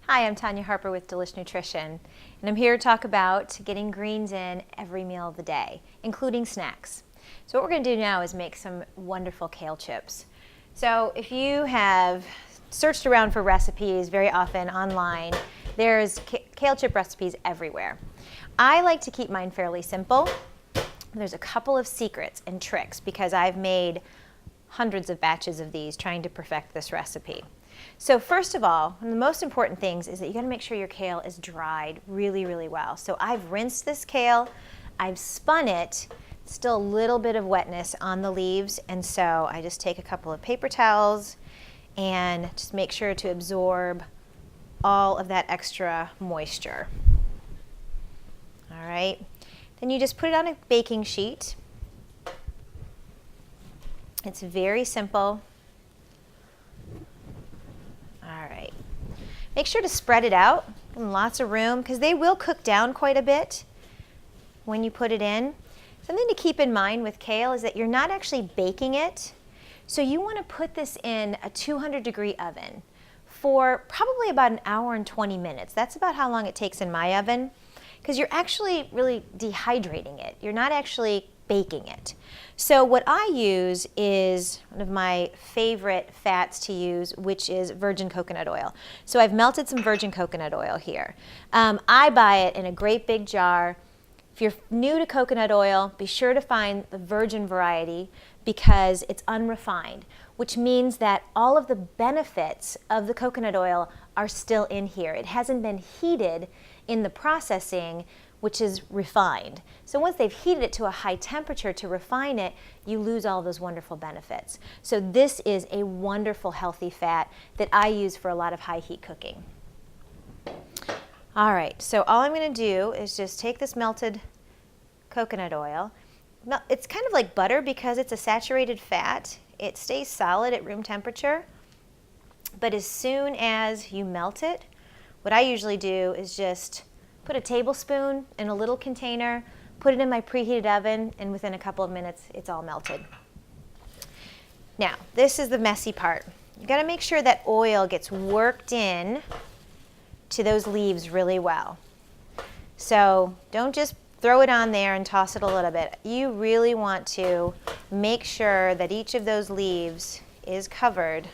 Hi, I'm Tanya Harper with Delish Nutrition, and I'm here to talk about getting greens in every meal of the day, including snacks. So what we're going to do now is make some wonderful kale chips. So if you have searched around for recipes very often online, there's kale chip recipes everywhere. I like to keep mine fairly simple. There's a couple of secrets and tricks because I've made hundreds of batches of these trying to perfect this recipe. So first of all, one of the most important things is that you got to make sure your kale is dried really, really well. So I've rinsed this kale, I've spun it, still a little bit of wetness on the leaves, and so I just take a couple of paper towels and just make sure to absorb all of that extra moisture. All right, then you just put it on a baking sheet. It's very simple. All right. Make sure to spread it out in lots of room because they will cook down quite a bit when you put it in. Something to keep in mind with kale is that you're not actually baking it. So you want to put this in a 200-degree oven for probably about an hour and 20 minutes. That's about how long it takes in my oven because you're actually really dehydrating it. You're not actually baking it. So what I use is one of my favorite fats to use, which is virgin coconut oil. So I've melted some virgin coconut oil here. I buy it in a great big jar. If you're new to coconut oil, be sure to find the virgin variety because it's unrefined, which means that all of the benefits of the coconut oil are still in here. It hasn't been heated in the processing, which is refined. So once they've heated it to a high temperature to refine it, you lose all those wonderful benefits. So this is a wonderful healthy fat that I use for a lot of high heat cooking. All right, so all I'm going to do is just take this melted coconut oil. Now, it's kind of like butter because it's a saturated fat. It stays solid at room temperature, but as soon as you melt it, what I usually do is just put a tablespoon in a little container, put it in my preheated oven, and within a couple of minutes, it's all melted. Now, this is the messy part. You gotta make sure that oil gets worked in to those leaves really well. So don't just throw it on there and toss it a little bit. You really want to make sure that each of those leaves is covered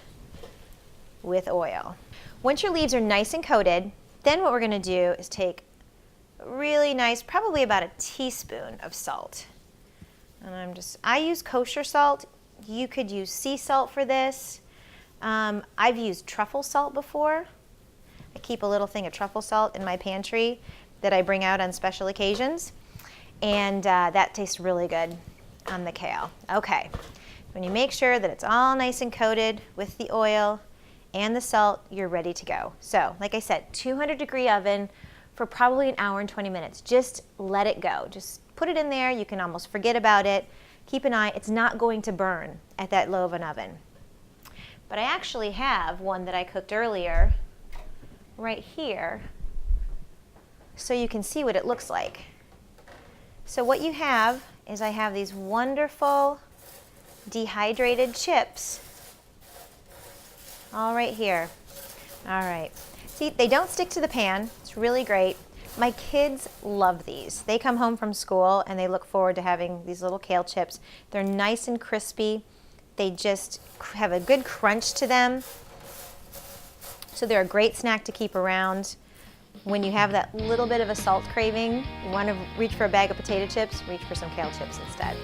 with oil. Once your leaves are nice and coated, then what we're gonna do is take really nice, probably about a teaspoon of salt. And I use kosher salt. You could use sea salt for this. I've used truffle salt before. I keep a little thing of truffle salt in my pantry that I bring out on special occasions. And that tastes really good on the kale. Okay, when you make sure that it's all nice and coated with the oil and the salt, you're ready to go. So, like I said, 200-degree oven for probably an hour and 20 minutes. Just let it go. Just put it in there. You can almost forget about it. Keep an eye. It's not going to burn at that low of an oven. But I actually have one that I cooked earlier right here so you can see what it looks like. So what you have is I have these wonderful dehydrated chips all right here. All right. See, they don't stick to the pan. It's really great. My kids love these. They come home from school and they look forward to having these little kale chips. They're nice and crispy. They just have a good crunch to them. So they're a great snack to keep around. When you have that little bit of a salt craving, you want to reach for a bag of potato chips, reach for some kale chips instead.